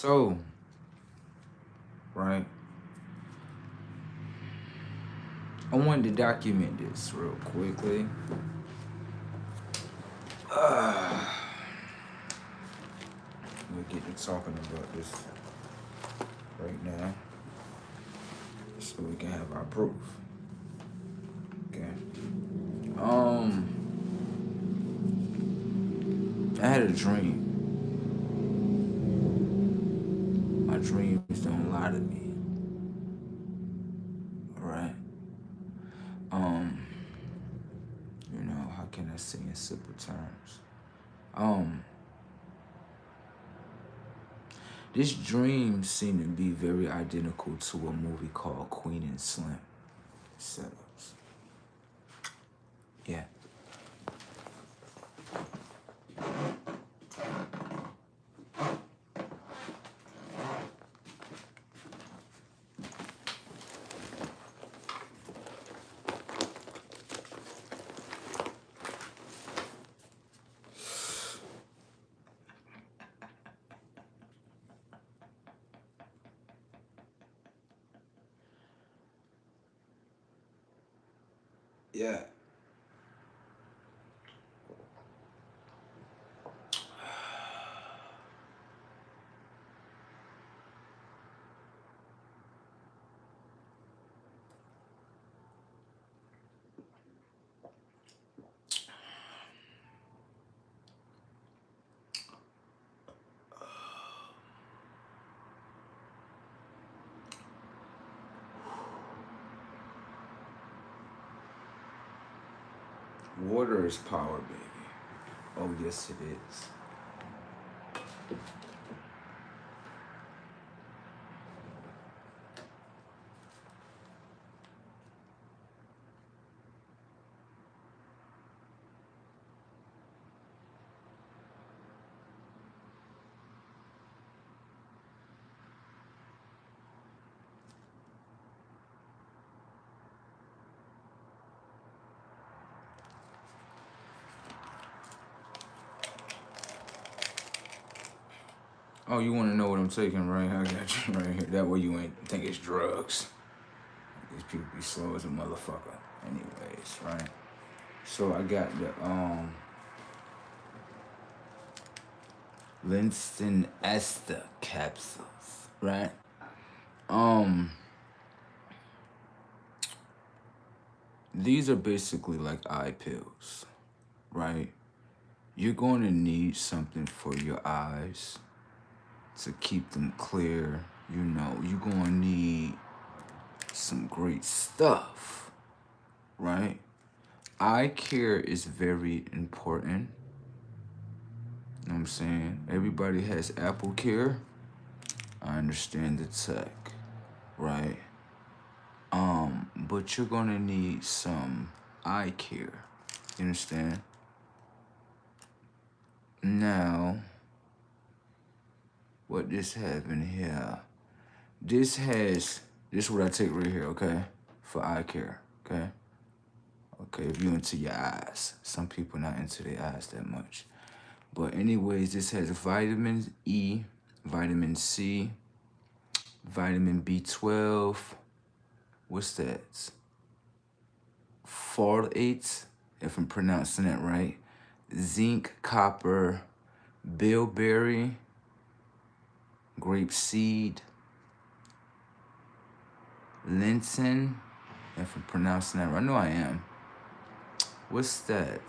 So, right, I wanted to document this real quickly. We'll get to talking about this right now so we can have our proof. Okay. I had a dream. My dreams don't lie to me. Alright? Um, how can I say in simple terms? Um, this dream seemed to be very identical to a movie called Queen and Slim setups. Yeah. Yeah. Water is power, baby. Oh, yes, it is. Oh, you want to know what I'm taking, right? I got you right here. That way you ain't think it's drugs. These people be slow as a motherfucker. Anyways, right? So I got the Winston Esther capsules, right? These are basically like eye pills, right? You're going to need something for your eyes to keep them clear. You're going to need some great stuff, right? Eye care is very important. You know what I'm saying? Everybody has Apple Care. I understand the tech, right? But you're gonna need some eye care. You understand? Now, what this have in here? This is what I take right here, okay? For eye care, okay? Okay, if you're into your eyes. Some people not into their eyes that much. But anyways, this has vitamin E, vitamin C, vitamin B12. What's that? Folate, if I'm pronouncing that right. Zinc, copper, bilberry, grape seed, linten, if I'm pronouncing that right. I know I am. What's that?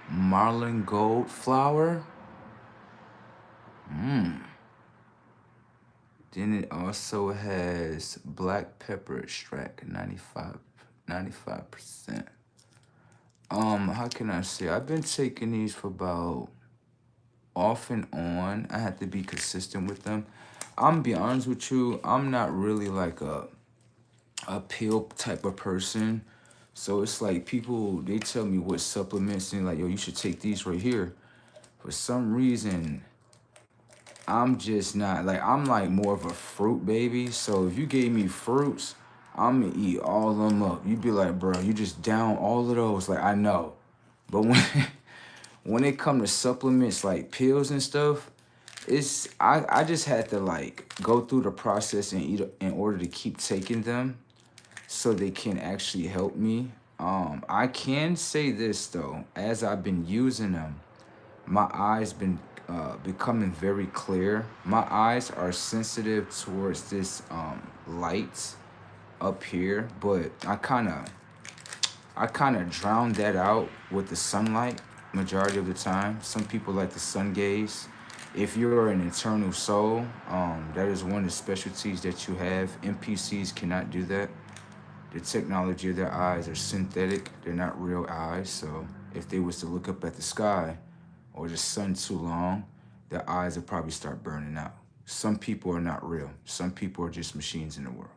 Marlin gold flower. Then it also has black pepper extract, 95%. How can I say? I've been taking these for about off and on. I have to be consistent with them. I'm gonna be honest with you, I'm not really like a pill type of person. So it's like people, they tell me what supplements and like, yo, you should take these right here. For some reason, I'm just not, like, I'm like more of a fruit baby. So if you gave me fruits, I'm gonna eat all of them up. You'd be like, bro, you just down all of those. Like, I know. But when when it come to supplements like pills and stuff, I just had to like go through the process and eat in order to keep taking them so they can actually help me. I can say this though, as I've been using them, my eyes been becoming very clear. My eyes are sensitive towards this light up here, but I kind of drown that out with the sunlight majority of the time. Some people like the sun gaze. If you're an eternal soul, that is one of the specialties that you have. NPCs cannot do that. The technology of their eyes are synthetic. They're not real eyes. So if they was to look up at the sky or the sun too long, their eyes would probably start burning out. Some people are not real. Some people are just machines in the world.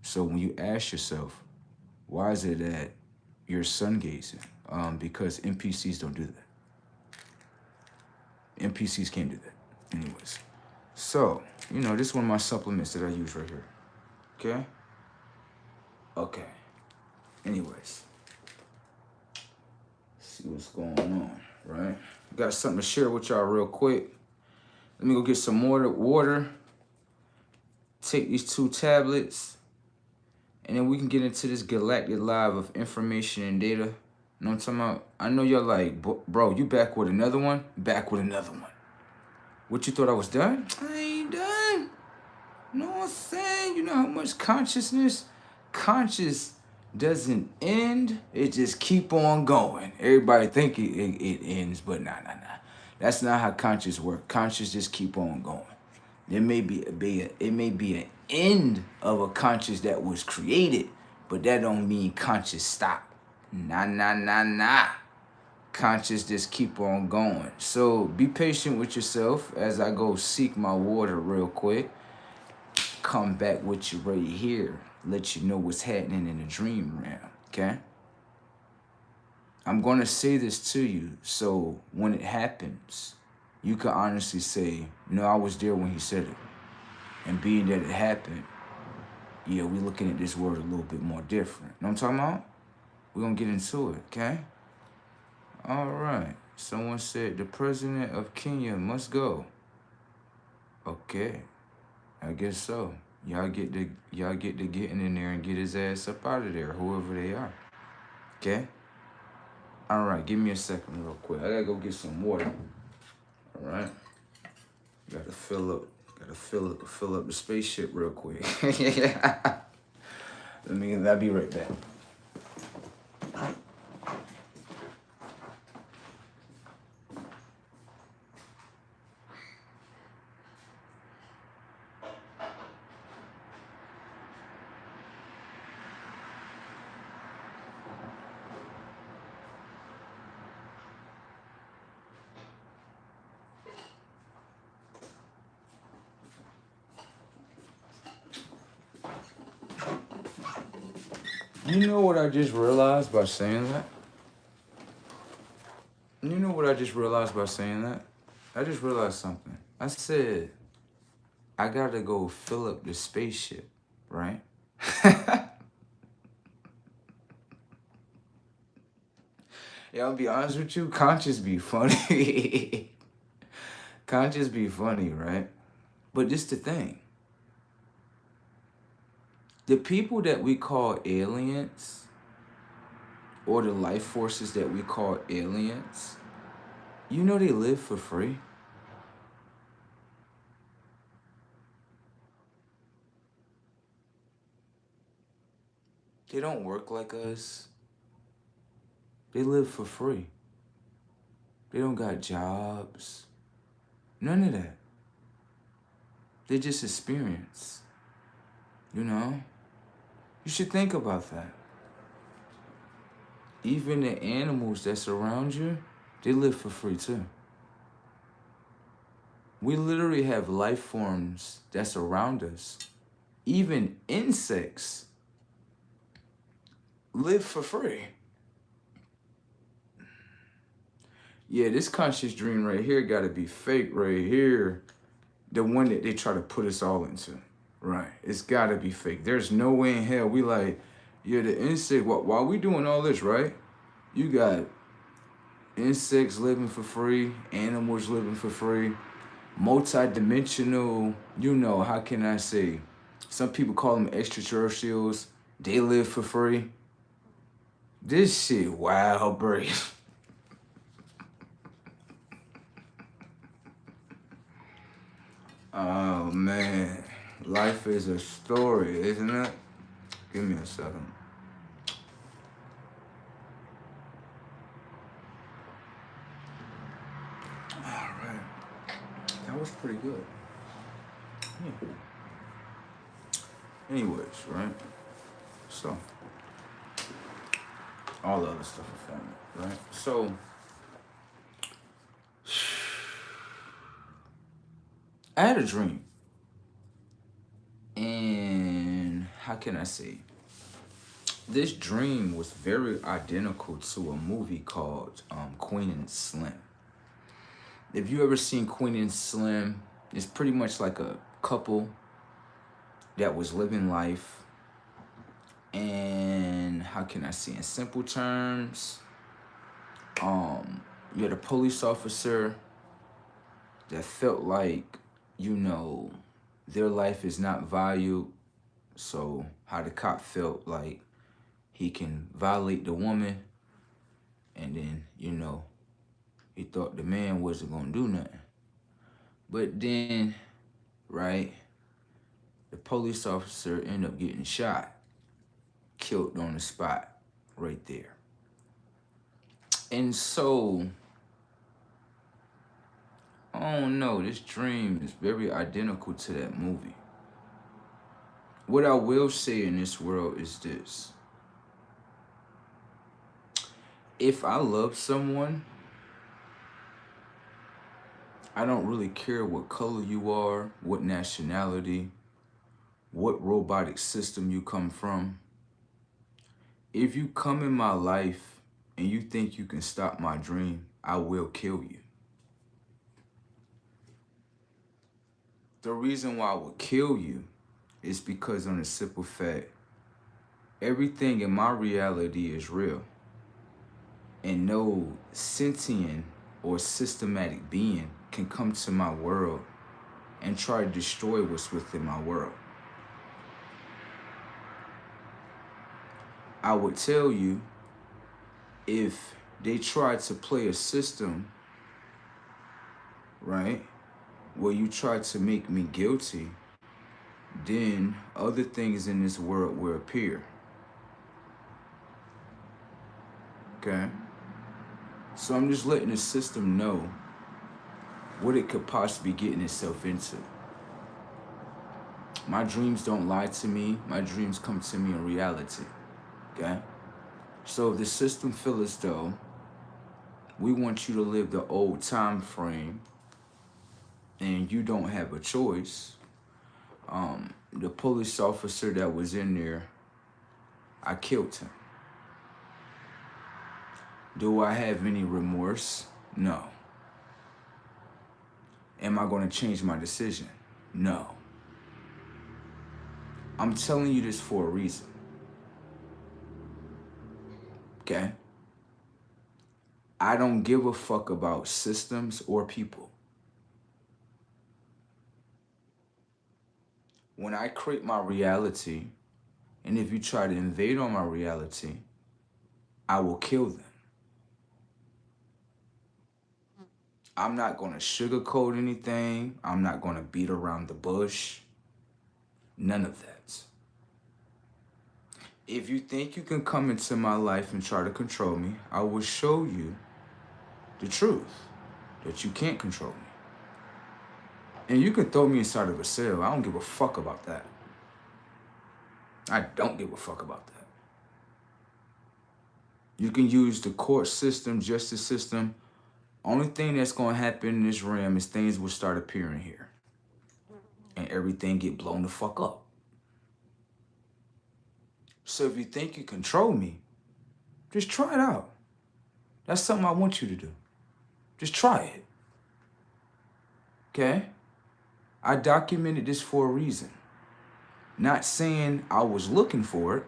So when you ask yourself, why is it that you're sun gazing? Because NPCs don't do that. NPCs can't do that. Anyways. So, this is one of my supplements that I use right here. Okay? Okay. Anyways. See what's going on, right? Got something to share with y'all real quick. Let me go get some more water. Take these 2 tablets. And then we can get into this galactic live of information and data. You know what I'm talking about? I know you're like, bro, you back with another one? Back with another one. What, you thought I was done? I ain't done. You know what I'm saying? You know how much conscious doesn't end. It just keep on going. Everybody think it ends, but nah. That's not how conscious work. Conscious just keep on going. It may be an end of a conscious that was created, but that don't mean conscious stop. Nah. Conscious just keep on going. So be patient with yourself as I go seek my water real quick. Come back with you right here. Let you know what's happening in the dream realm, okay? I'm going to say this to you so when it happens, you can honestly say, no, I was there when he said it. And being that it happened, yeah, we're looking at this word a little bit more different. You know what I'm talking about? We're going to get into it, okay? All right. Someone said the president of Kenya must go. Okay. I guess so. Y'all get to getting in there and get his ass up out of there, whoever they are. Okay? All right, give me a second real quick. I gotta go get some water. All right? Gotta fill up the spaceship real quick. I'll be right back. You know what I just realized by saying that? I just realized something. I said, I gotta go fill up the spaceship, right? Yeah, I'll be honest with you, conscious be funny. Conscious be funny, right? But this the thing. The people that we call aliens, or the life forces that we call aliens, you know they live for free. They don't work like us. They live for free. They don't got jobs. None of that. They just experience. You know? You should think about that. Even the animals that's around you, they live for free too. We literally have life forms that's around us. Even insects live for free. Yeah, this conscious dream right here gotta be fake right here. The one that they try to put us all into. Right, it's gotta be fake. There's no way in hell we like, yeah, the insect, while we doing all this, right? You got insects living for free, animals living for free, multi-dimensional, how can I say? Some people call them extraterrestrials. They live for free. This shit, wow, bro. Oh, man. Life is a story, isn't it? Give me a second. All right. That was pretty good. Yeah. Anyways, right? So, all the other stuff is family, right? So, I had a dream. And how can I say? This dream was very identical to a movie called Queen and Slim. If you ever seen Queen and Slim, it's pretty much like a couple that was living life. And how can I say, in simple terms, you had a police officer that felt like, their life is not valued. So how the cop felt like he can violate the woman, and then, he thought the man wasn't gonna do nothing. But then, right, the police officer ended up getting shot, killed on the spot right there. And so, I don't know, this dream is very identical to that movie. What I will say in this world is this. If I love someone, I don't really care what color you are, what nationality, what robotic system you come from. If you come in my life and you think you can stop my dream, I will kill you. The reason why I would kill you is because, on a simple fact, everything in my reality is real. And no sentient or systematic being can come to my world and try to destroy what's within my world. I would tell you, if they try to play a system, right, where you try to make me guilty, then other things in this world will appear. Okay? So I'm just letting the system know what it could possibly be getting itself into. My dreams don't lie to me. My dreams come to me in reality. Okay? So if the system feels as though we want you to live the old time frame and you don't have a choice, the police officer that was in there, I killed him. Do I have any remorse? No. Am I going to change my decision? No. I'm telling you this for a reason. Okay? I don't give a fuck about systems or people. When I create my reality, and if you try to invade on my reality, I will kill them. I'm not going to sugarcoat anything. I'm not going to beat around the bush. None of that. If you think you can come into my life and try to control me, I will show you the truth, that you can't control me. And you can throw me inside of a cell. I don't give a fuck about that. I don't give a fuck about that. You can use the court system, justice system. Only thing that's going to happen in this realm is things will start appearing here. And everything get blown the fuck up. So if you think you control me, just try it out. That's something I want you to do. Just try it. Okay? I documented this for a reason. Not saying I was looking for it,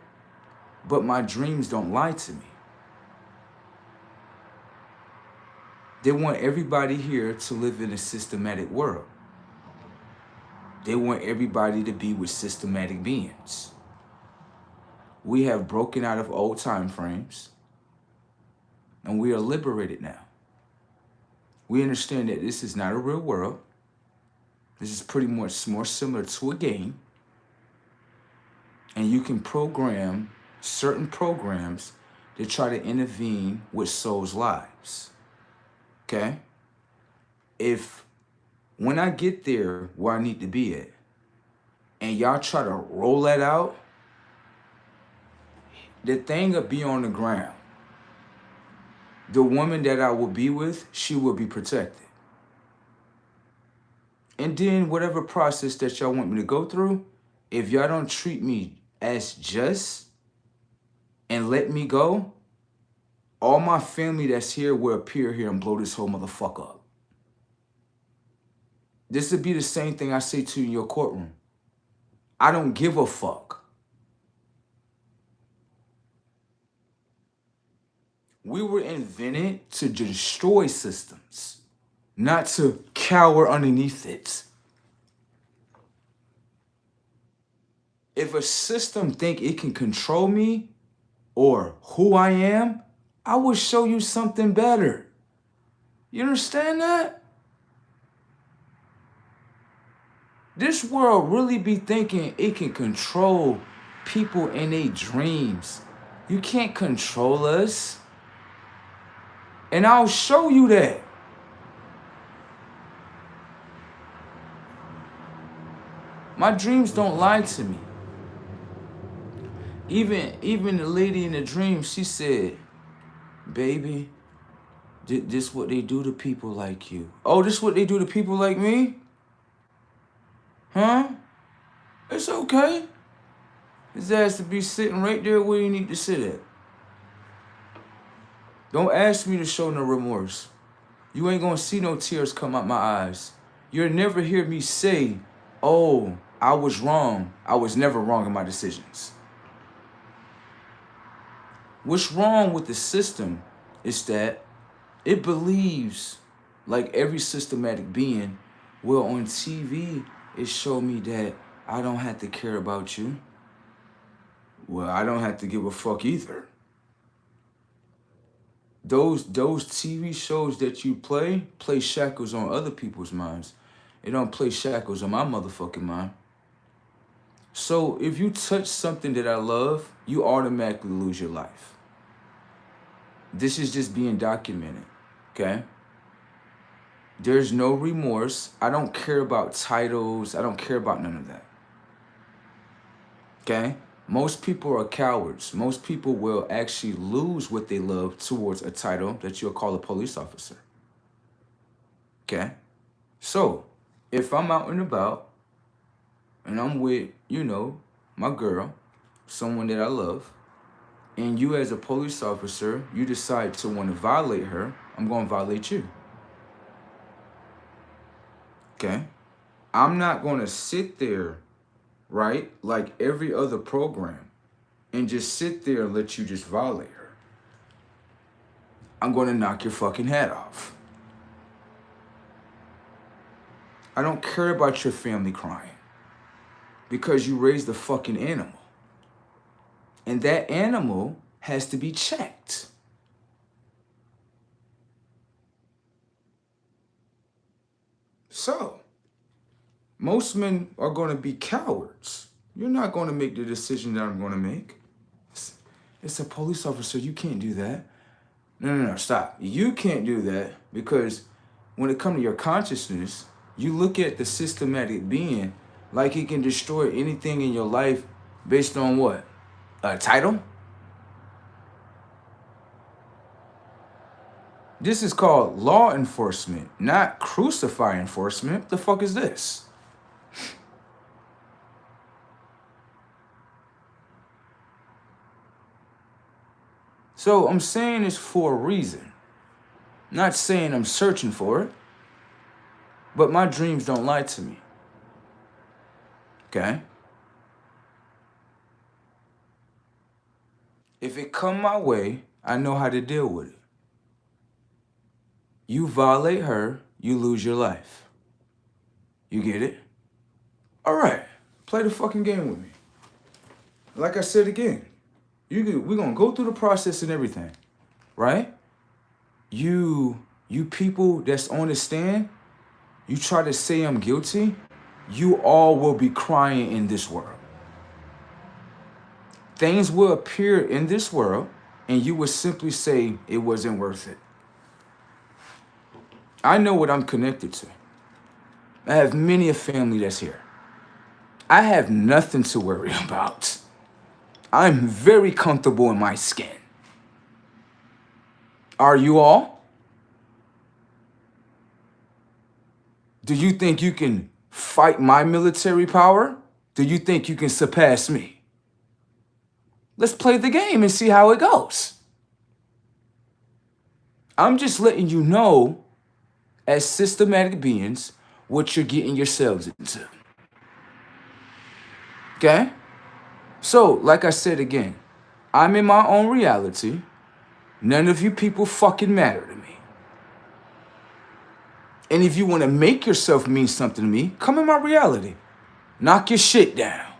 but my dreams don't lie to me. They want everybody here to live in a systematic world. They want everybody to be with systematic beings. We have broken out of old time frames and we are liberated now. We understand that this is not a real world. This is pretty much more similar to a game. And you can program certain programs to try to intervene with souls' lives. Okay? If when I get there where I need to be at, and y'all try to roll that out, the thing will be on the ground. The woman that I will be with, she will be protected. And then whatever process that y'all want me to go through, if y'all don't treat me as just and let me go, all my family that's here will appear here and blow this whole motherfucker up. This would be the same thing I say to you in your courtroom. I don't give a fuck. We were invented to destroy systems, not to cower underneath it. If a system think it can control me or who I am, I will show you something better. You understand that? This world really be thinking it can control people in their dreams. You can't control us. And I'll show you that. My dreams don't lie to me. Even the lady in the dream, she said, baby, this what they do to people like you. Oh, this what they do to people like me? Huh? It's okay. His ass to be sitting right there where you need to sit at. Don't ask me to show no remorse. You ain't gonna see no tears come out my eyes. You'll never hear me say, oh, I was wrong. I was never wrong in my decisions. What's wrong with the system is that it believes, like every systematic being, well, on TV, it showed me that I don't have to care about you. Well, I don't have to give a fuck either. Those TV shows that you play shackles on other people's minds. It don't play shackles on my motherfucking mind. So if you touch something that I love, you automatically lose your life. This is just being documented, okay? There's no remorse. I don't care about titles. I don't care about none of that. Okay? Most people are cowards. Most people will actually lose what they love towards a title that you'll call a police officer. Okay? So, if I'm out and about and I'm with, my girl, someone that I love, and you as a police officer, you decide to want to violate her, I'm going to violate you. Okay? I'm not going to sit there, right, like every other program and just sit there and let you just violate her. I'm going to knock your fucking head off. I don't care about your family crying because you raised a fucking animal. And that animal has to be checked. So, most men are going to be cowards. You're not going to make the decision that I'm going to make. It's a police officer. You can't do that. No, stop. You can't do that because when it comes to your consciousness, you look at the systematic being like he can destroy anything in your life based on what? A title? This is called law enforcement, not crucify enforcement. The fuck is this? So I'm saying this for a reason. Not saying I'm searching for it, but my dreams don't lie to me. Okay? If it come my way, I know how to deal with it. You violate her, you lose your life. You get it? All right, play the fucking game with me. Like I said again, we're gonna go through the process and everything, right? You people that's on the stand, you try to say I'm guilty, you all will be crying in this world. Things will appear in this world, and you will simply say it wasn't worth it. I know what I'm connected to. I have many a family that's here. I have nothing to worry about. I'm very comfortable in my skin. Are you all? Do you think you can fight my military power? Do you think you can surpass me? Let's play the game and see how it goes. I'm just letting you know, as systematic beings, what you're getting yourselves into. Okay? So, like I said again, I'm in my own reality. None of you people fucking matter to me. And if you want to make yourself mean something to me, come in my reality. Knock your shit down.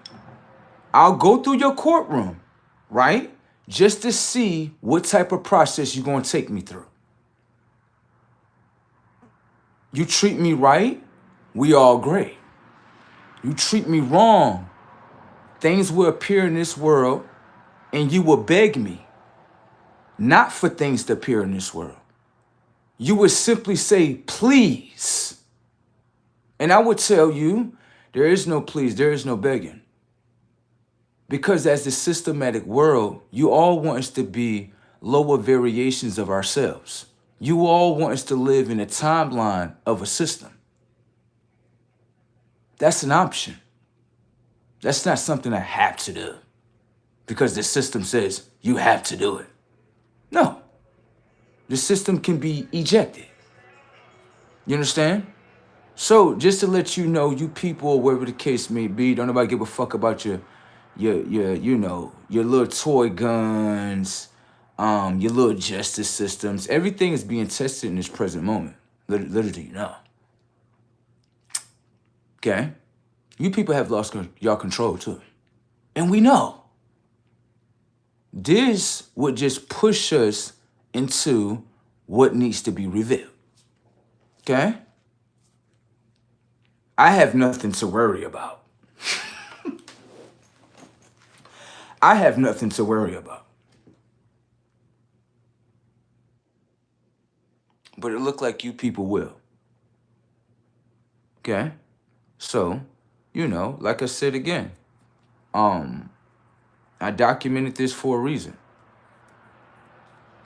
I'll go through your courtroom, right? Just to see what type of process you're going to take me through. You treat me right, we all great. You treat me wrong, things will appear in this world, and you will beg me not for things to appear in this world. You would simply say, please. And I would tell you, there is no please, there is no begging. Because as the systematic world, you all want us to be lower variations of ourselves. You all want us to live in a timeline of a system. That's an option. That's not something I have to do because the system says you have to do it. No. The system can be ejected. You understand? So just to let you know, you people, wherever the case may be, don't nobody give a fuck about your little toy guns, your little justice systems. Everything is being tested in this present moment. Literally, you know. Okay? You people have lost your control too. And we know. This would just push us into what needs to be revealed. Okay? I have nothing to worry about. I have nothing to worry about. But it looked like you people will. Okay? So, like I said again, I documented this for a reason.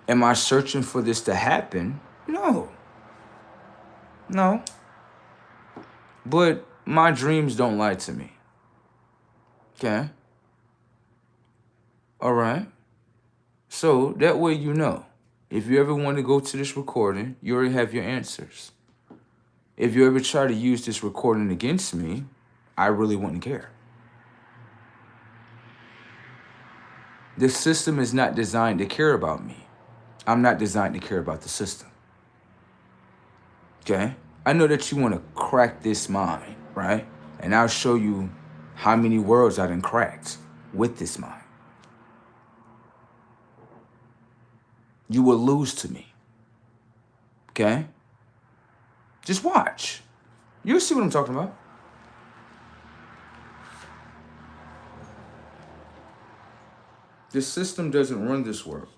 Am I searching for this to happen? No. No. But my dreams don't lie to me. Okay? All right? So that way you know. If you ever want to go to this recording, you already have your answers. If you ever try to use this recording against me, I really wouldn't care. The system is not designed to care about me. I'm not designed to care about the system. Okay? I know that you want to crack this mind, right? And I'll show you how many worlds I done cracked with this mind. You will lose to me. Okay? Just watch. You'll see what I'm talking about. The system doesn't run this world.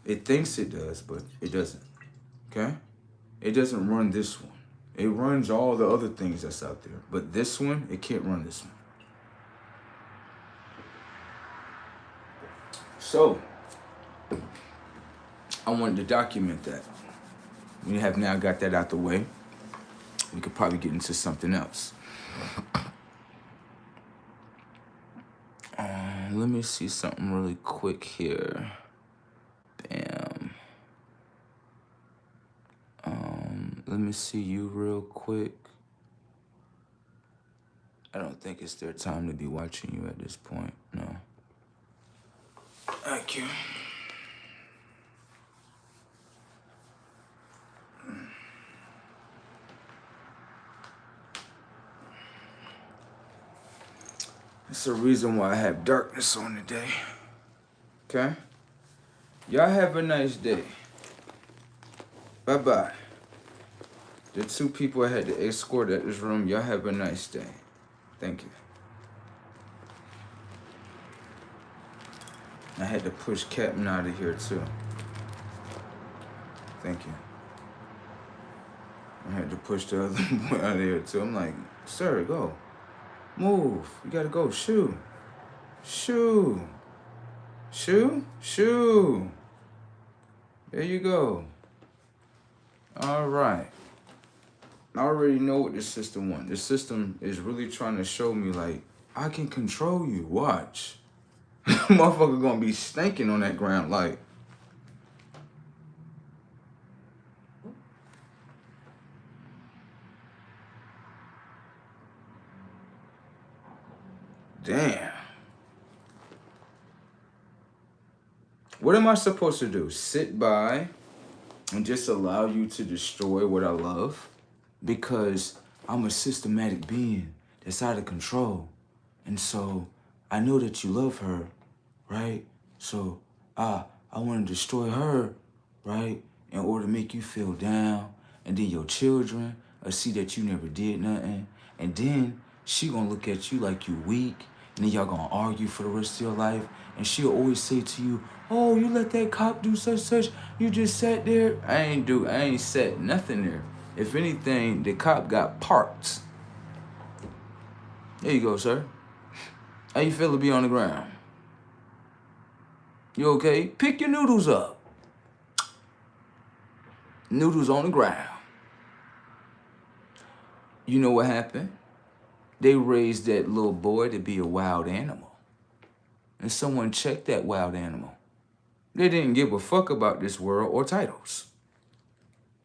It thinks it does, but it doesn't. Okay? It doesn't run this one. It runs all the other things that's out there. But this one, it can't run this one. So, I wanted to document that. We have now got that out the way. We could probably get into something else. Let me see something really quick here. Bam. Let me see you real quick. I don't think it's their time to be watching you at this point. No. Thank you. It's the reason why I have darkness on today. Okay? Y'all have a nice day. Bye-bye. The two people I had to escort at this room, y'all have a nice day. Thank you. I had to push Captain out of here too. Thank you. I had to push the other boy out of here too. I'm like, sir, go. Move. You gotta go. Shoo. Shoo. Shoo. Shoo. There you go. All right. I already know what the system wants. The system is really trying to show me, like, I can control you. Watch. Motherfucker gonna be stinking on that ground, like. Damn. What am I supposed to do? Sit by and just allow you to destroy what I love? Because I'm a systematic being that's out of control. And so I know that you love her, right? So I want to destroy her, right? In order to make you feel down. And then your children will see that you never did nothing. And then she gonna look at you like you weak. And then y'all gonna argue for the rest of your life. And she'll always say to you, oh, you let that cop do such. You just sat there. I ain't sat nothing there. If anything, the cop got parked. There you go, sir. How you feel to be on the ground? You okay? Pick your noodles up. Noodles on the ground. You know what happened? They raised that little boy to be a wild animal. And someone checked that wild animal. They didn't give a fuck about this world or titles.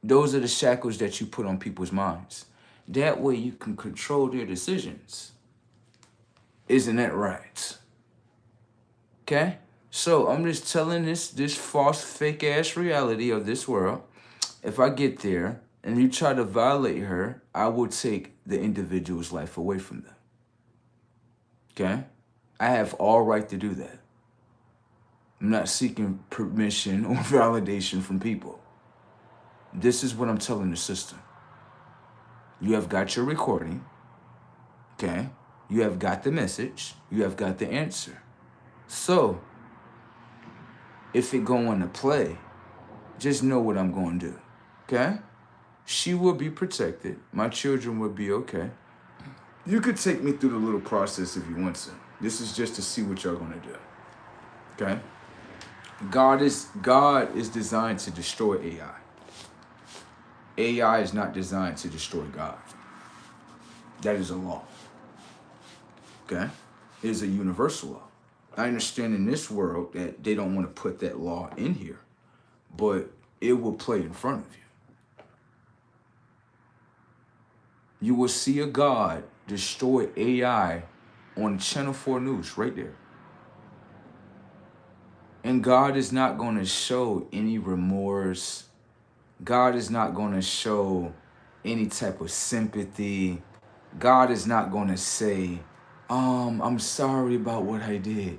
Those are the shackles that you put on people's minds. That way you can control their decisions. Isn't that right? Okay? So I'm just telling this false, fake ass reality of this world. If I get there and you try to violate her, I will take the individual's life away from them. Okay? I have all right to do that. I'm not seeking permission or validation from people. This is what I'm telling the system. You have got your recording, okay? You have got the message. You have got the answer. So, if it go into play, just know what I'm going to do, okay? She will be protected. My children will be okay. You could take me through the little process if you want to. This is just to see what y'all going to do, okay? God is designed to destroy AI. AI is not designed to destroy God. That is a law. Okay? It is a universal law. I understand in this world that they don't want to put that law in here, but it will play in front of you. You will see a God destroy AI on Channel 4 News right there. And God is not going to show any remorse. God is not going to show any type of sympathy. God is not going to say, I'm sorry about what I did.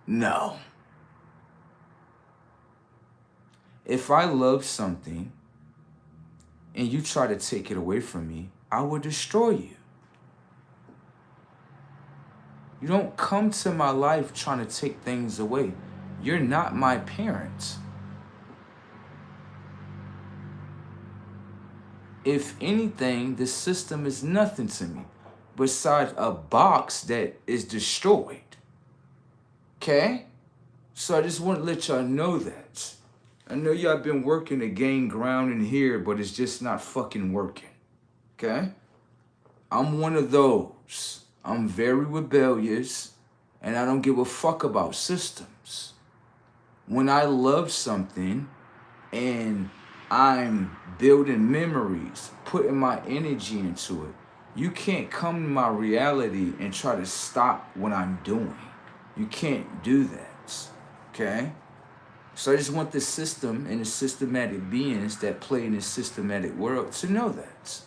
No. If I love something and you try to take it away from me, I will destroy you. You don't come to my life trying to take things away. You're not my parents. If anything, the system is nothing to me besides a box that is destroyed. Okay? So I just want to let y'all know that. I know y'all been working to gain ground in here, but it's just not fucking working. Okay? I'm one of those. I'm very rebellious, and I don't give a fuck about systems. When I love something and I'm building memories, putting my energy into it, you can't come to my reality and try to stop what I'm doing. You can't do that, okay? So I just want the system and the systematic beings that play in this systematic world to know that,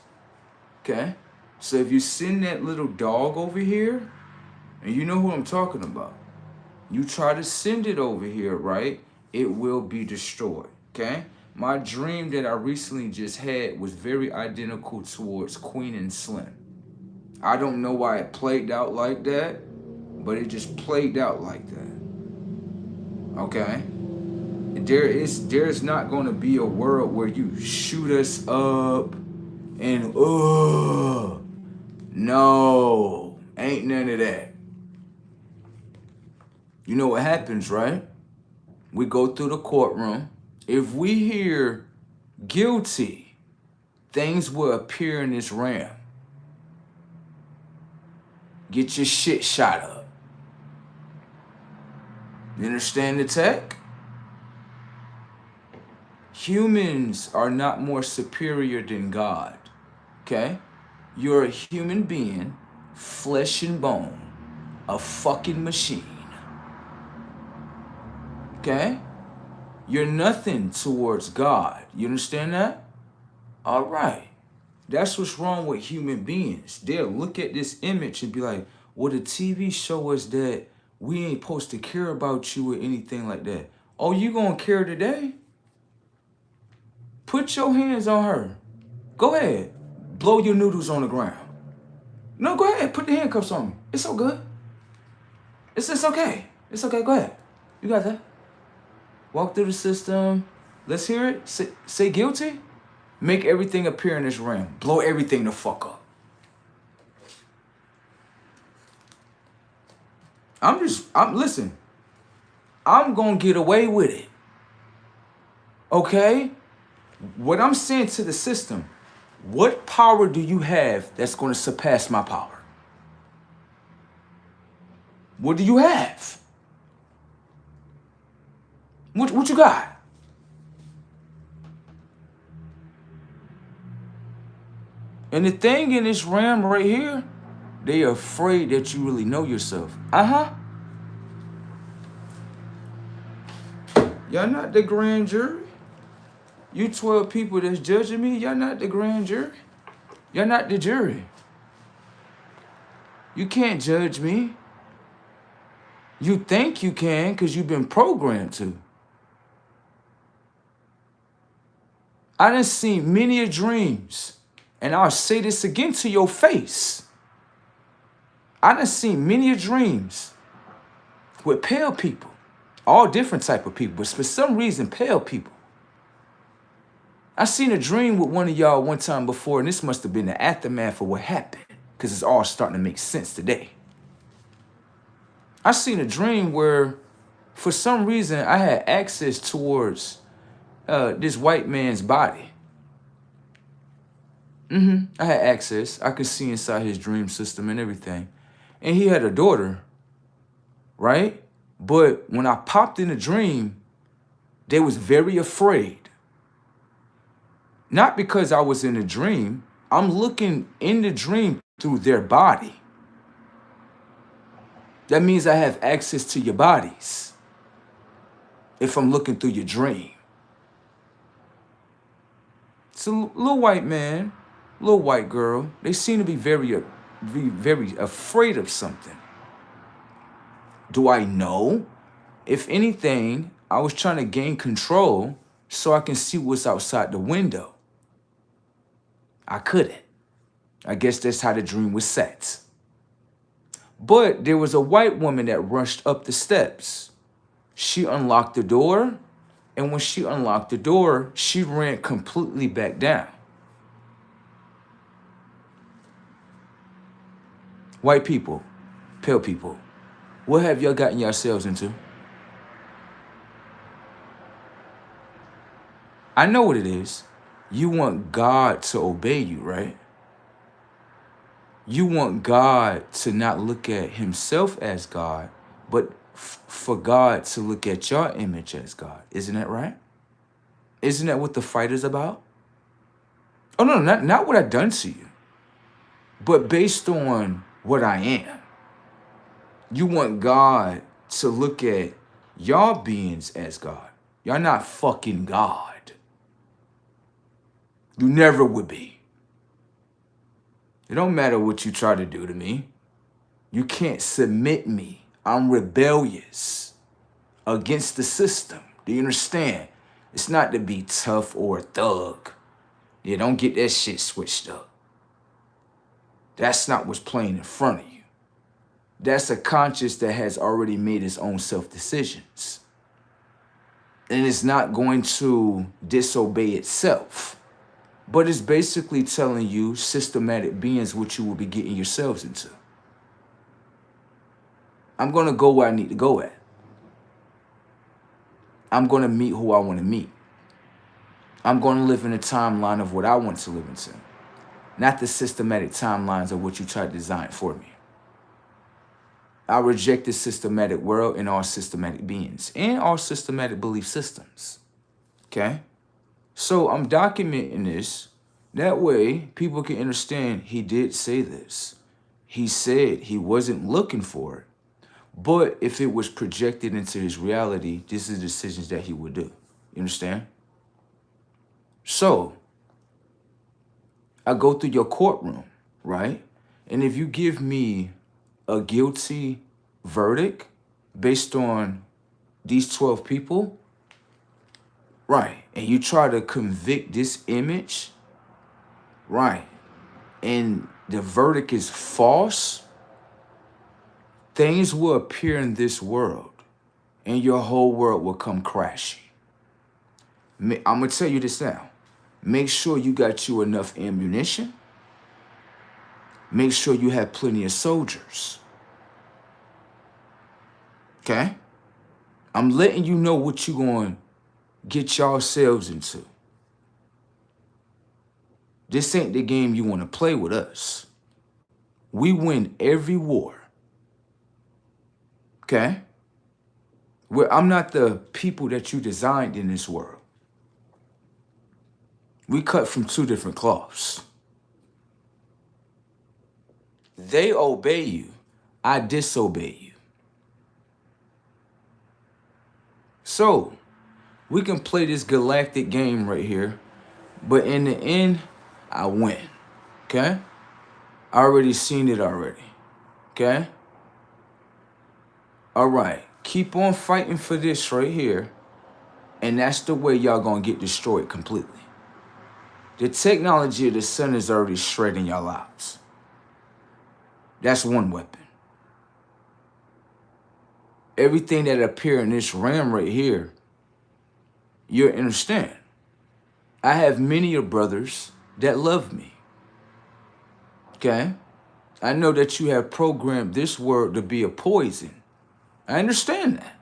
okay? So if you send that little dog over here And you know who I'm talking about. You try to send it over here, right? It will be destroyed, okay? My dream that I recently just had was very identical towards Queen and Slim. I don't know why it played out like that, but it just played out like that, okay? There's not going to be a world where you shoot us up and no, ain't none of that. You know what happens, right? We go through the courtroom. If we hear guilty, things will appear in this realm. Get your shit shot up. You understand the tech? Humans are not more superior than God, okay? You're a human being, flesh and bone, a fucking machine, okay? You're nothing towards God. You understand that? All right. That's what's wrong with human beings. They'll look at this image and be like, well, the TV show us that we ain't supposed to care about you or anything like that. Oh, you gonna care today? Put your hands on her. Go ahead. Blow your noodles on the ground. No, go ahead. Put the handcuffs on me. It's so good. It's okay. It's okay. Go ahead. You got that. Walk through the system. Let's hear it. Say guilty. Make everything appear in this realm. Blow everything the fuck up. Listen. I'm gonna get away with it. Okay? What I'm saying to the system, what power do you have that's gonna surpass my power? What do you have? What you got? And the thing in this realm right here, they are afraid that you really know yourself. Y'all not the grand jury. You 12 people that's judging me, y'all not the grand jury. Y'all not the jury. You can't judge me. You think you can because you've been programmed to. I done seen many a dreams, and I'll say this again to your face. I done seen many a dreams with pale people, all different type of people, but for some reason, pale people. I seen a dream with one of y'all one time before, and this must have been the aftermath of what happened, because it's all starting to make sense today. I seen a dream where, for some reason, I had access towards this white man's body. I had access. I could see inside his dream system and everything. And he had a daughter, right? But when I popped in a dream, they was very afraid. Not because I was in a dream. I'm looking in the dream through their body. That means I have access to your bodies if I'm looking through your dream. It's a little white man, little white girl. They seem to be very afraid of something. Do I know? If anything, I was trying to gain control so I can see what's outside the window. I couldn't. I guess that's how the dream was set. But there was a white woman that rushed up the steps. She unlocked the door, and when she unlocked the door, she ran completely back down. White people, pale people, what have y'all gotten yourselves into? I know what it is. You want God to obey you, right? You want God to not look at himself as God, but for God to look at your image as God. Isn't that right? Isn't that what the fight is about? Oh, no, not what I've done to you, but based on what I am. You want God to look at y'all beings as God. Y'all not fucking God. You never would be. It don't matter what you try to do to me. You can't submit me. I'm rebellious against the system. Do you understand? It's not to be tough or a thug. Yeah, don't get that shit switched up. That's not what's playing in front of you. That's a conscience that has already made its own self-decisions. And it's not going to disobey itself. But it's basically telling you, systematic beings, what you will be getting yourselves into. I'm going to go where I need to go at. I'm going to meet who I want to meet. I'm going to live in a timeline of what I want to live into. Not the systematic timelines of what you try to design for me. I reject the systematic world and all systematic beings and all systematic belief systems. Okay? So I'm documenting this. That way, people can understand he did say this. He said he wasn't looking for it. But if it was projected into his reality, this is the decisions that he would do. You understand? So, I go through your courtroom, right? And if you give me a guilty verdict based on these 12 people, right, and you try to convict this image, right, and the verdict is false, things will appear in this world and your whole world will come crashing. I'm going to tell you this now. Make sure you got you enough ammunition. Make sure you have plenty of soldiers. Okay? I'm letting you know what you're going to get yourselves into. This ain't the game you want to play with us. We win every war. Okay? I'm not the people that you designed in this world. We cut from two different cloths. They obey you. I disobey you. So, we can play this galactic game right here, but in the end, I win. Okay? I already seen it already. Okay? All right. Keep on fighting for this right here, and that's the way y'all gonna get destroyed completely. The technology of the sun is already shredding y'all out. That's one weapon. Everything that appear in this RAM right here, you understand. I have many of brothers that love me. Okay? I know that you have programmed this word to be a poison. I understand that.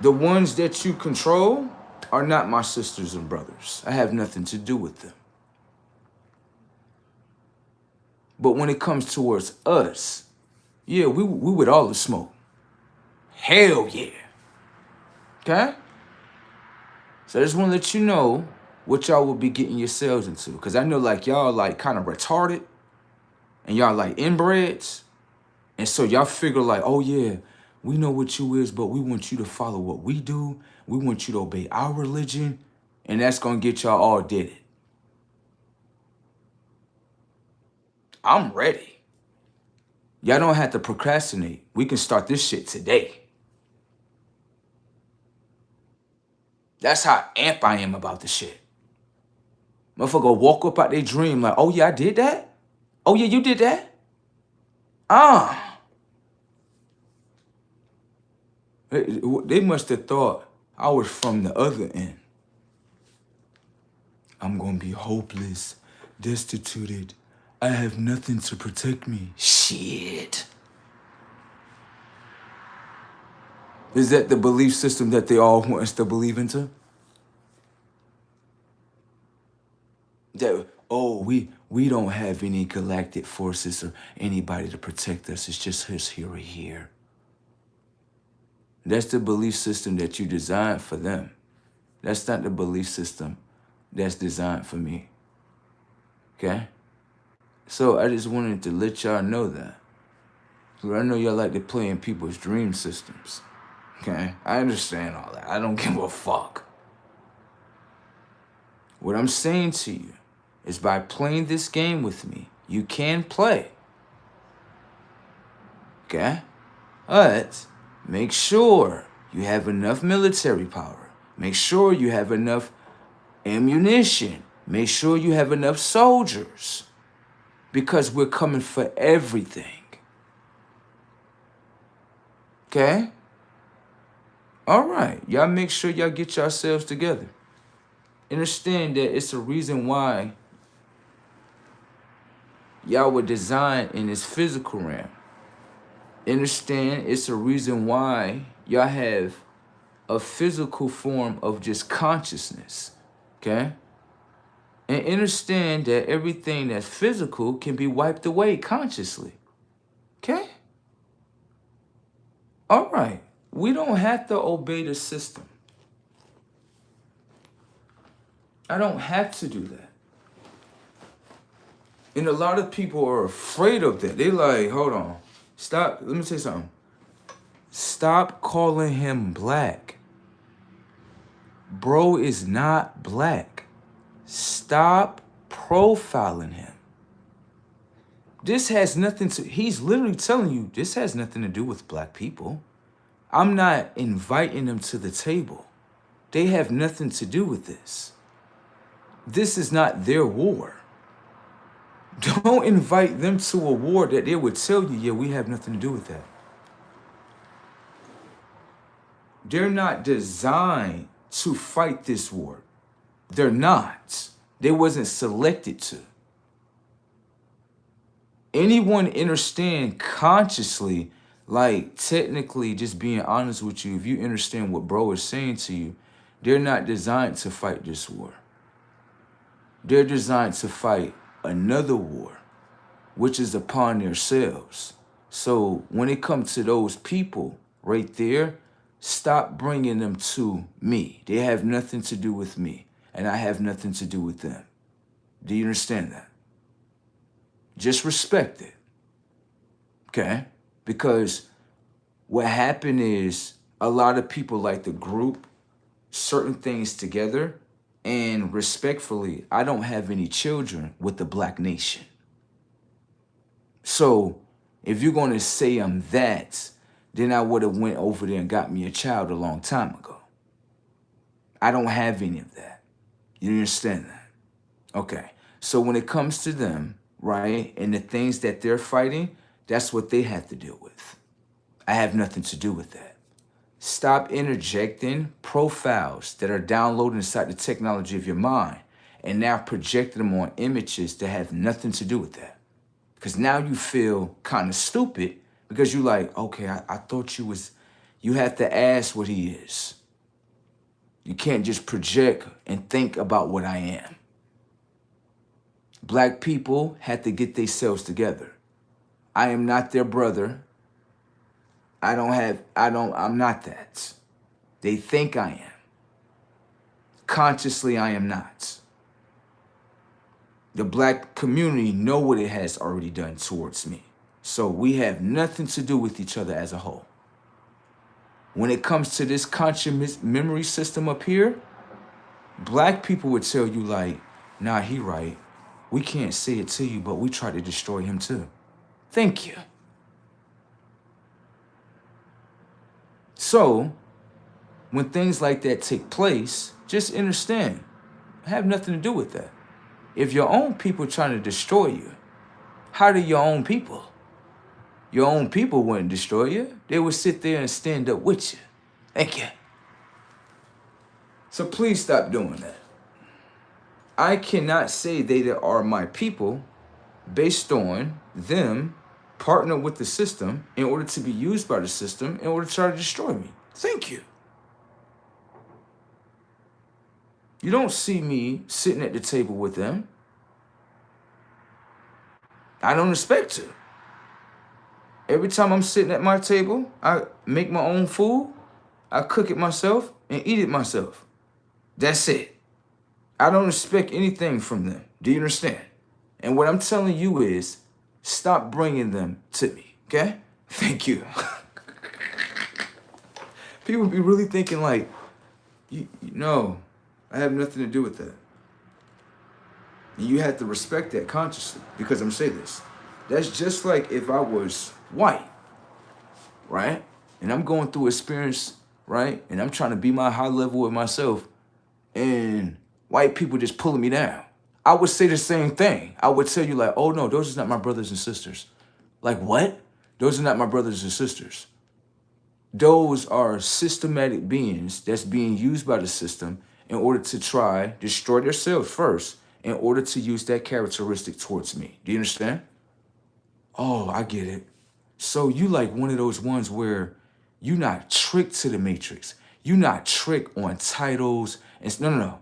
The ones that you control are not my sisters and brothers. I have nothing to do with them. But when it comes towards us, yeah, we with all the smoke. Hell yeah. Okay? So I just want to let you know what y'all will be getting yourselves into. Because I know like y'all like kind of retarded and y'all like inbreds. And so y'all figure like, oh yeah, we know what you is, but we want you to follow what we do. We want you to obey our religion. And that's going to get y'all all dead. I'm ready. Y'all don't have to procrastinate. We can start this shit today. That's how amped I am about this shit. Motherfucker walk up out their dream like, oh yeah, I did that? Oh yeah, you did that? They must have thought I was from the other end. I'm gonna be hopeless, destituted. I have nothing to protect me. Shit. Is that the belief system that they all want us to believe into? That, oh, we don't have any galactic forces or anybody to protect us. It's just us here or here. That's the belief system that you designed for them. That's not the belief system that's designed for me. Okay? So I just wanted to let y'all know that. So I know y'all like to play in people's dream systems. Okay? I understand all that. I don't give a fuck. What I'm saying to you is by playing this game with me, you can play. Okay? But make sure you have enough military power. Make sure you have enough ammunition. Make sure you have enough soldiers. Because we're coming for everything. Okay? All right. Y'all make sure y'all get yourselves together. Understand that it's a reason why y'all were designed in this physical realm. Understand it's a reason why y'all have a physical form of just consciousness. Okay? And understand that everything that's physical can be wiped away consciously. Okay? All right. We don't have to obey the system. I don't have to do that. And a lot of people are afraid of that. They like, hold on. Stop. Let me say something. Stop calling him black. Bro is not black. Stop profiling him. This has nothing to, he's literally telling you, this has nothing to do with black people. I'm not inviting them to the table. They have nothing to do with this. This is not their war. Don't invite them to a war that they would tell you, yeah, we have nothing to do with that. They're not designed to fight this war. They're not. They wasn't selected to. Anyone understand consciously, like technically just being honest with you, if you understand what bro is saying to you, they're not designed to fight this war. They're designed to fight another war, which is upon themselves. So when it comes to those people right there, stop bringing them to me. They have nothing to do with me, and I have nothing to do with them. Do you understand that? Just respect it, okay? Because what happened is a lot of people like to group certain things together, and respectfully, I don't have any children with the black nation. So if you're going to say I'm that, then I would have went over there and got me a child a long time ago. I don't have any of that. You understand that? Okay. So when it comes to them, right, and the things that they're fighting, that's what they have to deal with. I have nothing to do with that. Stop interjecting profiles that are downloaded inside the technology of your mind and now projecting them on images that have nothing to do with that. Because now you feel kind of stupid because you're like, okay, I thought you have to ask what he is. You can't just project and think about what I am. Black people had to get themselves together. I am not their brother. I'm not that. They think I am. Consciously, I am not. The black community know what it has already done towards me. So we have nothing to do with each other as a whole. When it comes to this conscious memory system up here, black people would tell you like, nah, he right. We can't say it to you, but we try to destroy him too. Thank you. So, when things like that take place, just understand, I have nothing to do with that. If your own people trying to destroy you, how do your own people? Your own people wouldn't destroy you. They would sit there and stand up with you. Thank you. So please stop doing that. I cannot say they are my people based on them partner with the system in order to be used by the system in order to try to destroy me. Thank you. You don't see me sitting at the table with them. I don't expect to. Every time I'm sitting at my table, I make my own food, I cook it myself, and eat it myself. That's it. I don't expect anything from them. Do you understand? And what I'm telling you is, stop bringing them to me, okay? Thank you. People be really thinking like, no, I have nothing to do with that. And you have to respect that consciously, because I'm saying this. That's just like if I was white. right? And I'm going through experience, right? And I'm trying to be my high level with myself, and white people just pulling me down. I would say the same thing. I would tell you like, oh no, those are not my brothers and sisters. Like what? Those are not my brothers and sisters. Those are systematic beings that's being used by the system in order to try destroy themselves first in order to use that characteristic towards me. Do you understand? Oh, I get it. So you like one of those ones where you not tricked to the matrix. You not tricked on titles. No.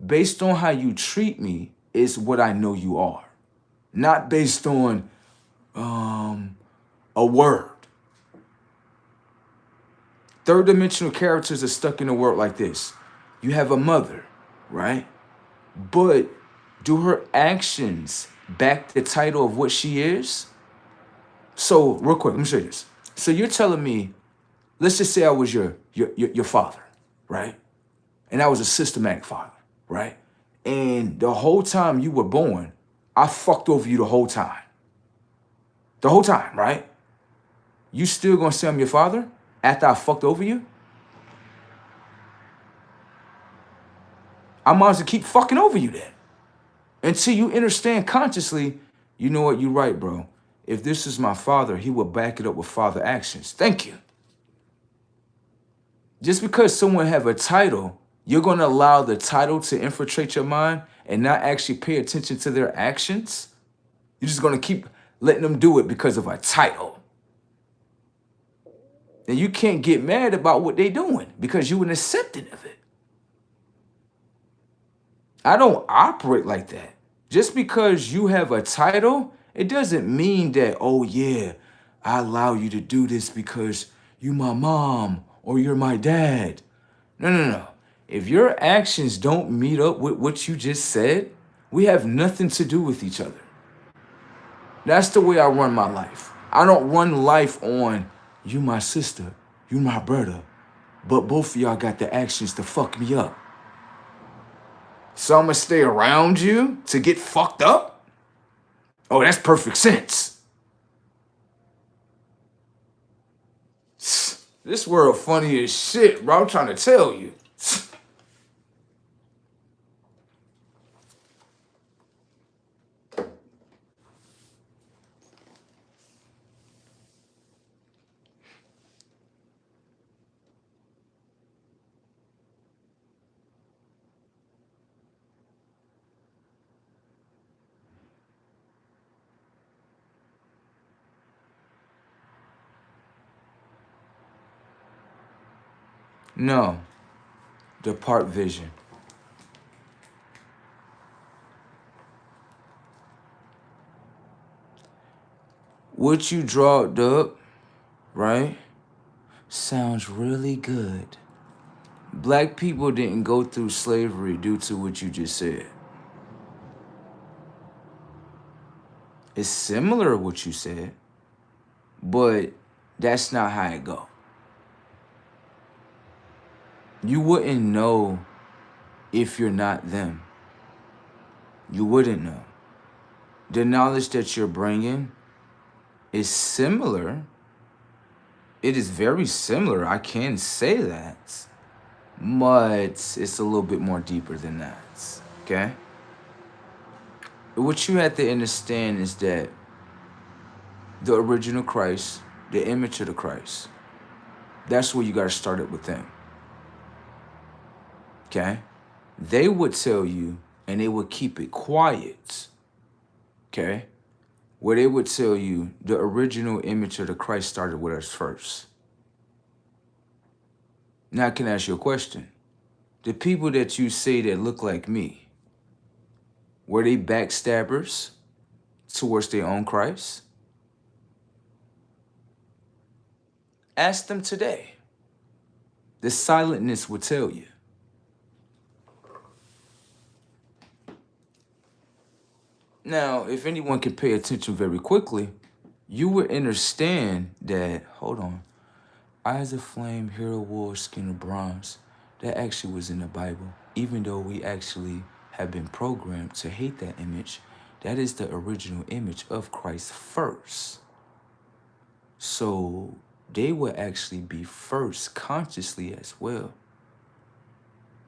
Based on how you treat me is what I know you are. Not based on a word. Third dimensional characters are stuck in a world like this. You have a mother, right? But do her actions back the title of what she is? So real quick, let me show you this. So you're telling me, let's just say I was your father, right? And I was a systematic father, right? And the whole time you were born, I fucked over you the whole time. The whole time, right? You still gonna say I'm your father after I fucked over you? I might as well keep fucking over you then. Until you understand consciously, you know what, you're right, bro. If this is my father, he will back it up with father actions. Thank you. Just because someone have a title, you're gonna allow the title to infiltrate your mind and not actually pay attention to their actions? You're just gonna keep letting them do it because of a title. And you can't get mad about what they're doing because you an acceptant of it. I don't operate like that. Just because you have a title, it doesn't mean that, oh yeah, I allow you to do this because you my mom or you're my dad. No. If your actions don't meet up with what you just said, we have nothing to do with each other. That's the way I run my life. I don't run life on you my sister, you my brother, but both of y'all got the actions to fuck me up. So I'm gonna stay around you to get fucked up? Oh, that's perfect sense. This world funny as shit, bro. I'm trying to tell you. No. Depart vision. What you drawed up, right, sounds really good. Black people didn't go through slavery due to what you just said. It's similar to what you said, but that's not how it go. You wouldn't know if you're not them. You wouldn't know. The knowledge that you're bringing is similar. It is very similar. I can say that. But it's a little bit more deeper than that. Okay? What you have to understand is that the original Christ, the image of the Christ, that's where you got to start it with them. Okay? They would tell you, and they would keep it quiet. Okay? Where they would tell you the original image of the Christ started with us first. Now I can ask you a question. The people that you say that look like me, were they backstabbers towards their own Christ? Ask them today. The silentness will tell you. Now, if anyone can pay attention very quickly, you would understand that, hold on, eyes of flame, hero war, skin of bronze, that actually was in the Bible. Even though we actually have been programmed to hate that image, that is the original image of Christ first. So they will actually be first consciously as well,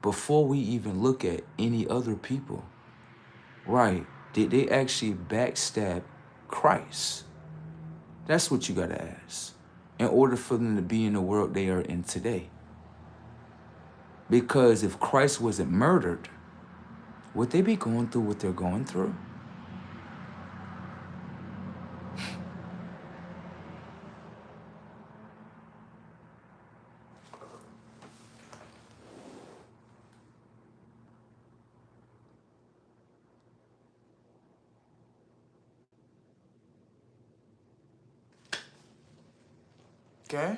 before we even look at any other people. Right? Did they actually backstab Christ? That's what you gotta ask, in order for them to be in the world they are in today. Because if Christ wasn't murdered, would they be going through what they're going through? Okay?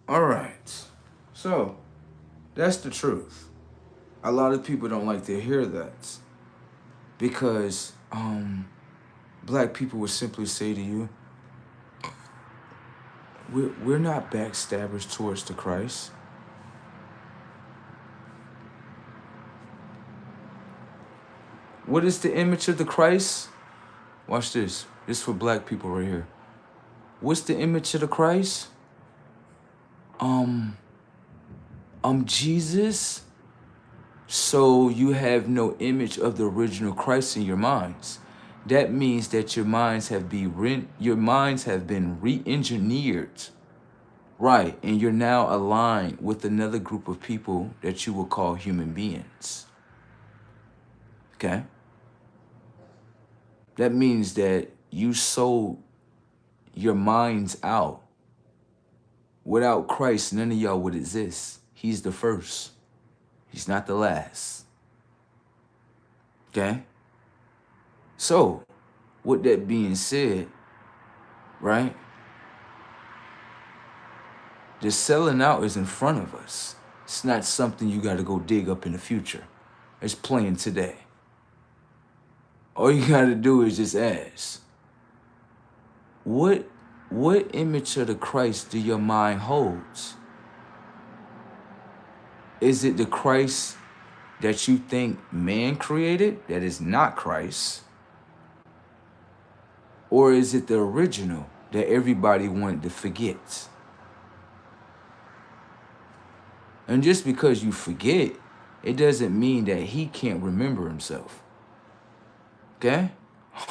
All right. So, that's the truth. A lot of people don't like to hear that, because black people would simply say to you, we're not backstabbers towards the Christ. What is the image of the Christ? Watch this. This is for black people right here. What's the image of the Christ? Jesus. So you have no image of the original Christ in your minds. That means that your minds have been re-engineered. Right, and you're now aligned with another group of people that you will call human beings. Okay? That means that you sold your minds out. Without Christ, none of y'all would exist. He's the first. He's not the last. Okay? So, with that being said, right? The selling out is in front of us. It's not something you got to go dig up in the future. It's playing today. All you got to do is just ask, what image of the Christ do your mind holds? Is it the Christ that you think man created that is not Christ? Or is it the original that everybody wanted to forget? And just because you forget, it doesn't mean that he can't remember himself. Okay?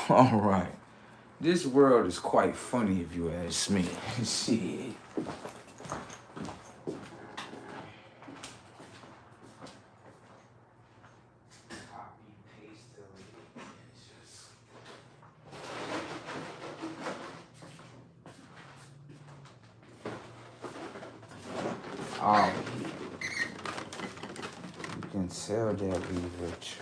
All right. This world is quite funny if you ask me. Shit. Oh, you can tell that we rich.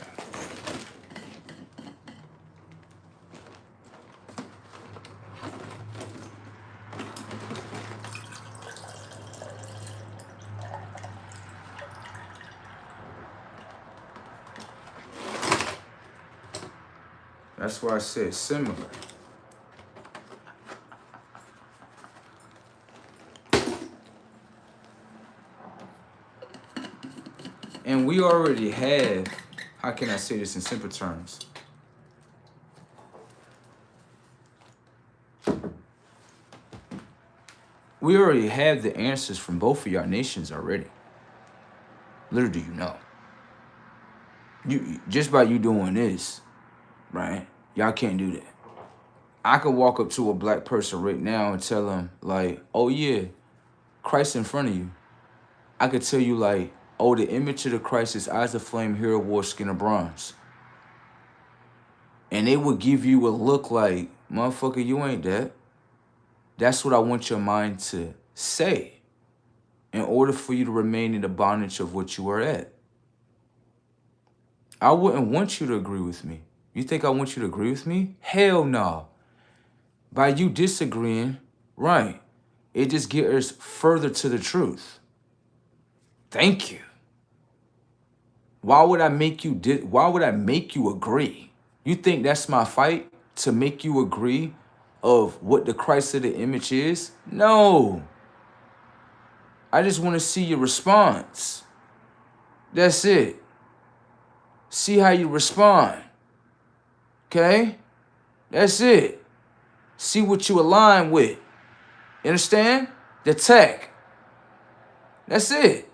That's why I said similar. And we already have, how can I say this in simple terms? We already have the answers from both of y'all nations already. Little do you know. You just by you doing this, right? Y'all can't do that. I could walk up to a black person right now and tell them, like, oh yeah, Christ in front of you. I could tell you, like, oh, the image of the Christ is eyes of flame, hair of war, skin of bronze. And they would give you a look like, motherfucker, you ain't that. That's what I want your mind to say in order for you to remain in the bondage of what you are at. I wouldn't want you to agree with me. You think I want you to agree with me? Hell no. By you disagreeing, right, it just gets us further to the truth. Thank you. Why would I make you agree? You think that's my fight, to make you agree of what the Christ of the image is? No. I just want to see your response. That's it. See how you respond. Okay? That's it. See what you align with. You understand? The tech. That's it.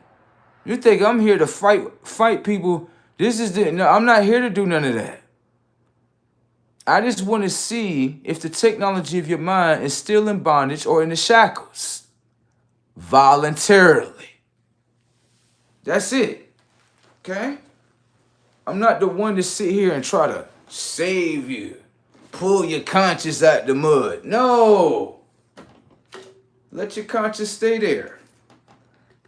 You think I'm here to fight people? No, I'm not here to do none of that. I just want to see if the technology of your mind is still in bondage or in the shackles. Voluntarily. That's it. Okay? I'm not the one to sit here and try to save you. Pull your conscience out the mud. No. Let your conscience stay there.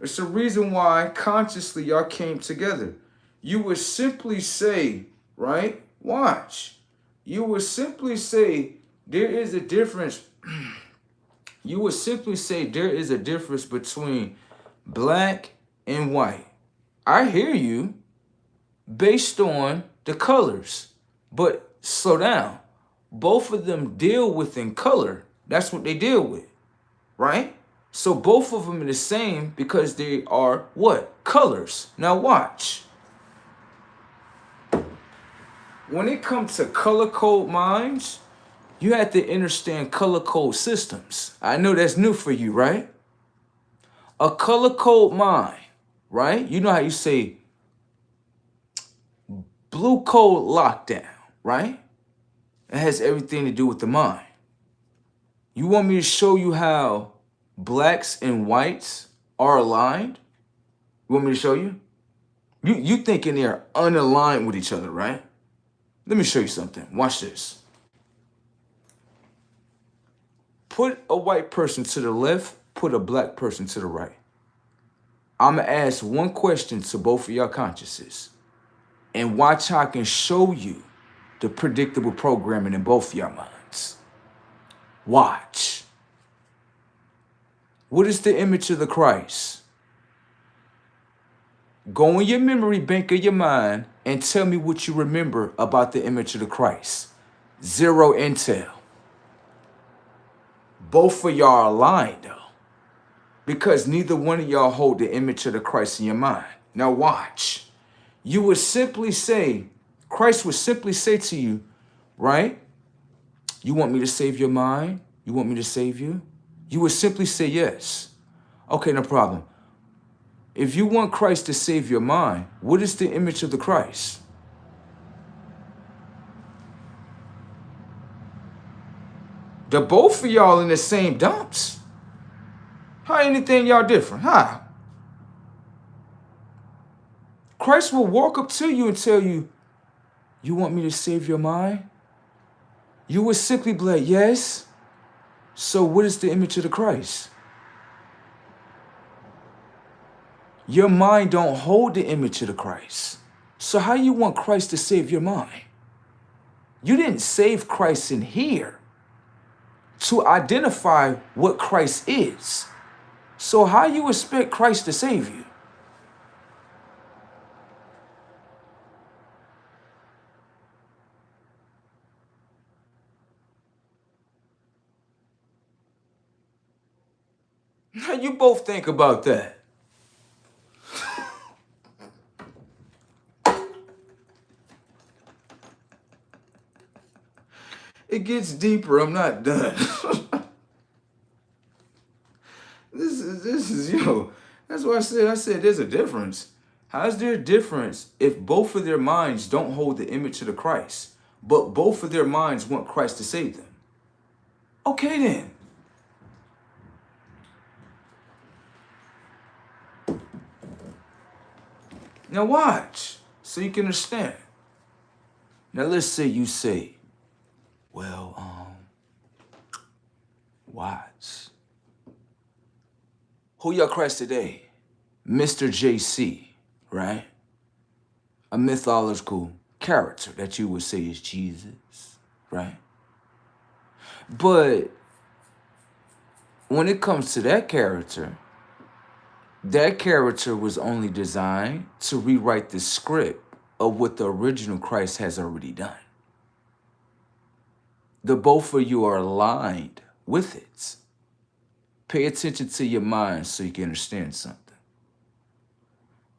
It's the reason why consciously y'all came together. You would simply say, right? Watch. You would simply say there is a difference. You would simply say there is a difference between black and white. I hear you based on the colors, but slow down. Both of them deal within color. That's what they deal with, right? So both of them are the same because they are what? Colors. Now watch. When it comes to color code minds, you have to understand color code systems. I know that's new for you, right? A color code mind, right? You know how you say blue code lockdown, right? It has everything to do with the mind. You want me to show you how blacks and whites are aligned? You want me to show you? You thinking they're unaligned with each other, right? Let me show you something. Watch this. Put a white person to the left, put a black person to the right. I'm going to ask one question to both of your consciences and watch how I can show you the predictable programming in both of your minds. Watch. What is the image of the Christ? Go in your memory bank of your mind and tell me what you remember about the image of the Christ. Zero intel. Both of y'all are aligned though, because neither one of y'all hold the image of the Christ in your mind. Now watch. You would simply say, Christ would simply say to you, right? You want me to save your mind? You want me to save you? You would simply say yes. Okay, no problem. If you want Christ to save your mind, what is the image of the Christ? The both of y'all in the same dumps. How anything y'all different? How? Christ will walk up to you and tell you, you want me to save your mind? You would simply be like, yes. So what is the image of the Christ? Your mind don't hold the image of the Christ. So how you want Christ to save your mind? You didn't save Christ in here to identify what Christ is. So how you expect Christ to save you? How you both think about that? It gets deeper. I'm not done. This is yo. That's why I said there's a difference. How's there a difference if both of their minds don't hold the image of the Christ, but both of their minds want Christ to save them? Okay then. Now watch, so you can understand. Now let's say you say, well, watch. Who your Christ today? Mr. JC, right? A mythological character that you would say is Jesus, right? But when it comes to that character was only designed to rewrite the script of what the original Christ has already done. The both of you are aligned with it. Pay attention to your mind so you can understand something.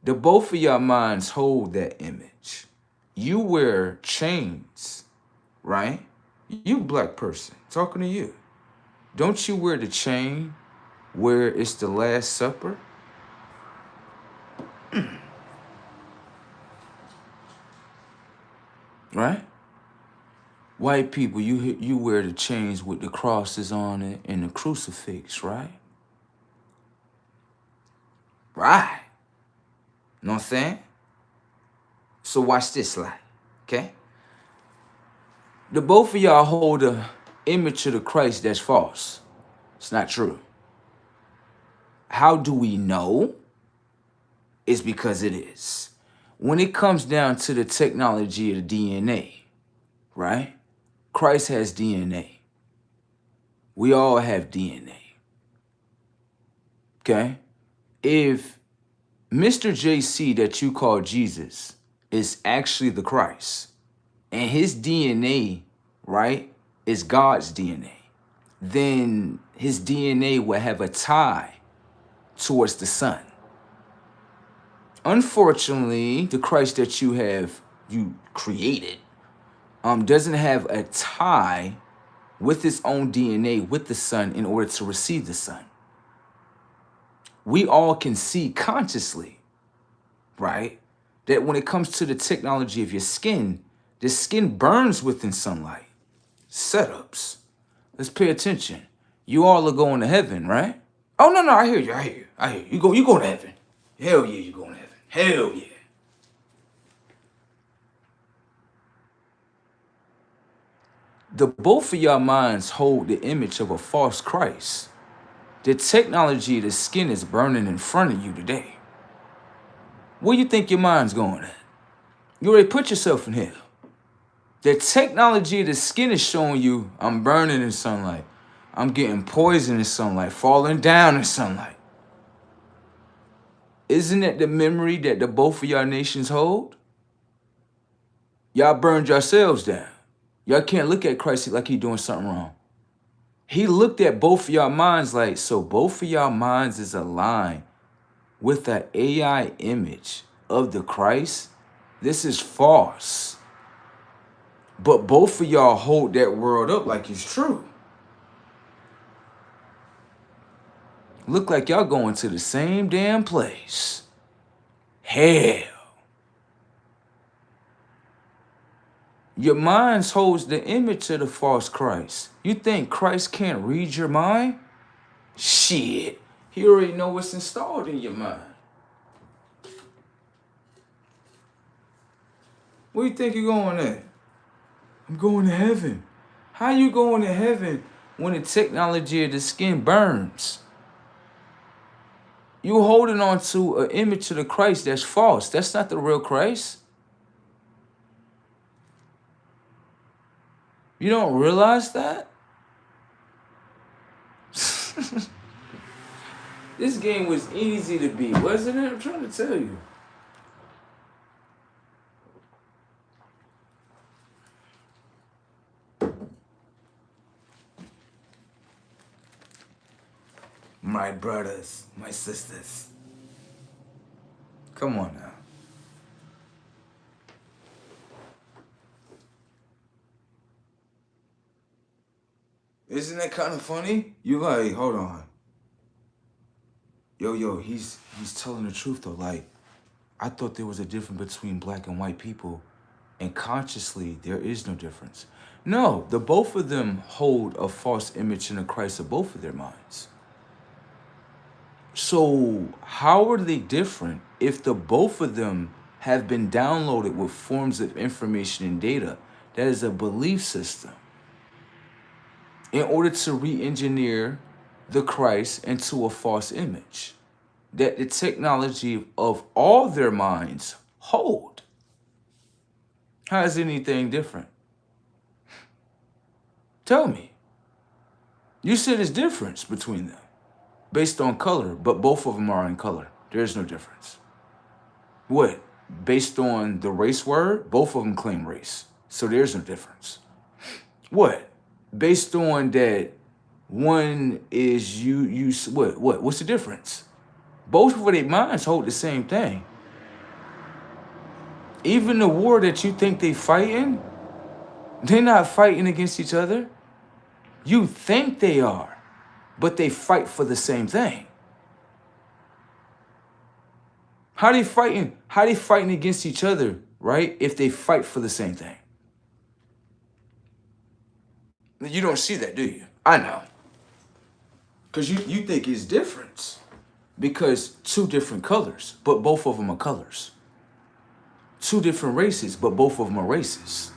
The both of your minds hold that image. You wear chains, right? You black person, talking to you. Don't you wear the chain where it's the Last Supper? Right? White people, you wear the chains with the crosses on it and the crucifix, right? Right. Know what I'm saying? So watch this slide, okay? The both of y'all hold a image of the Christ that's false. It's not true. How do we know? It's because it is. When it comes down to the technology of the DNA, right? Christ has DNA. We all have DNA. Okay? If Mr. JC that you call Jesus is actually the Christ, and his DNA, right, is God's DNA, then his DNA will have a tie towards the Son. Unfortunately, the Christ that you created doesn't have a tie with his own DNA with the Son in order to receive the Son. We all can see consciously, right, that when it comes to the technology of your skin, the skin burns within sunlight. Setups. Let's pay attention. You all are going to heaven, right? Oh, no, I hear you. You go to heaven. Hell yeah, you going to heaven. Hell yeah. The both of y'all minds hold the image of a false Christ. The technology of the skin is burning in front of you today. Where you think your mind's going at? You already put yourself in here. The technology of the skin is showing you I'm burning in sunlight. I'm getting poisoned in sunlight, falling down in sunlight. Isn't that the memory that the both of y'all nations hold? Y'all burned yourselves down. Y'all can't look at Christ like he doing something wrong. He looked at both of y'all minds like, so both of y'all minds is aligned with the AI image of the Christ. This is false. But both of y'all hold that world up like it's true. Look like y'all going to the same damn place. Hell. Your mind holds the image of the false Christ. You think Christ can't read your mind? Shit. He already know what's installed in your mind. Where you think you're going at? I'm going to heaven. How you going to heaven when the technology of the skin burns? You holding on to an image of the Christ that's false. That's not the real Christ. You don't realize that? This game was easy to beat, wasn't it? I'm trying to tell you. My brothers, my sisters. Come on now. Isn't that kind of funny? You like, hold on. Yo, he's telling the truth though. Like, I thought there was a difference between black and white people, and consciously there is no difference. No, the both of them hold a false image in the Christ of both of their minds. So how are they different if the both of them have been downloaded with forms of information and data that is a belief system in order to re-engineer the Christ into a false image that the technology of all their minds hold? How is anything different? Tell me. You said there's difference between them based on color, but both of them are in color. There's no difference. What? Based on the race word, both of them claim race. So there's no difference. What? Based on that one is what's the difference? Both of their minds hold the same thing. Even the war that you think they fighting, they're not fighting against each other. You think they are. but they fight for the same thing. How they fighting? How they fighting against each other, right? If they fight for the same thing. You don't see that, do you? I know. Because you think it's different. Because two different colors, but both of them are colors. Two different races, but both of them are races.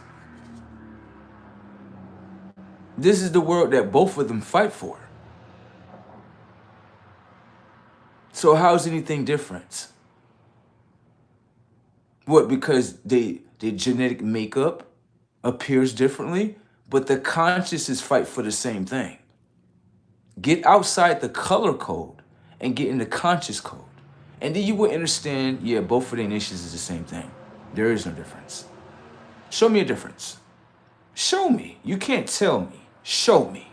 This is the world that both of them fight for. So how's anything different? What, because their genetic makeup appears differently, but the consciousness fight for the same thing. Get outside the color code and get in the conscious code. And then you will understand, yeah, both of their nations is the same thing. There is no difference. Show me a difference. Show me. You can't tell me. Show me.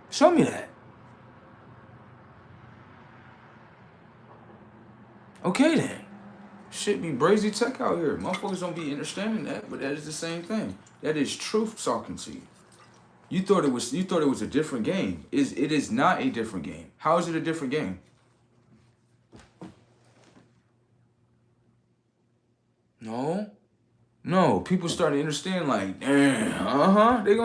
Show me that. Okay then. Shit be brazy tech out here. Motherfuckers don't be understanding that, but that is the same thing. That is truth talking to you. You thought it was a different game. It is not a different game. How is it a different game? No. No. People start to understand like, damn, they're gonna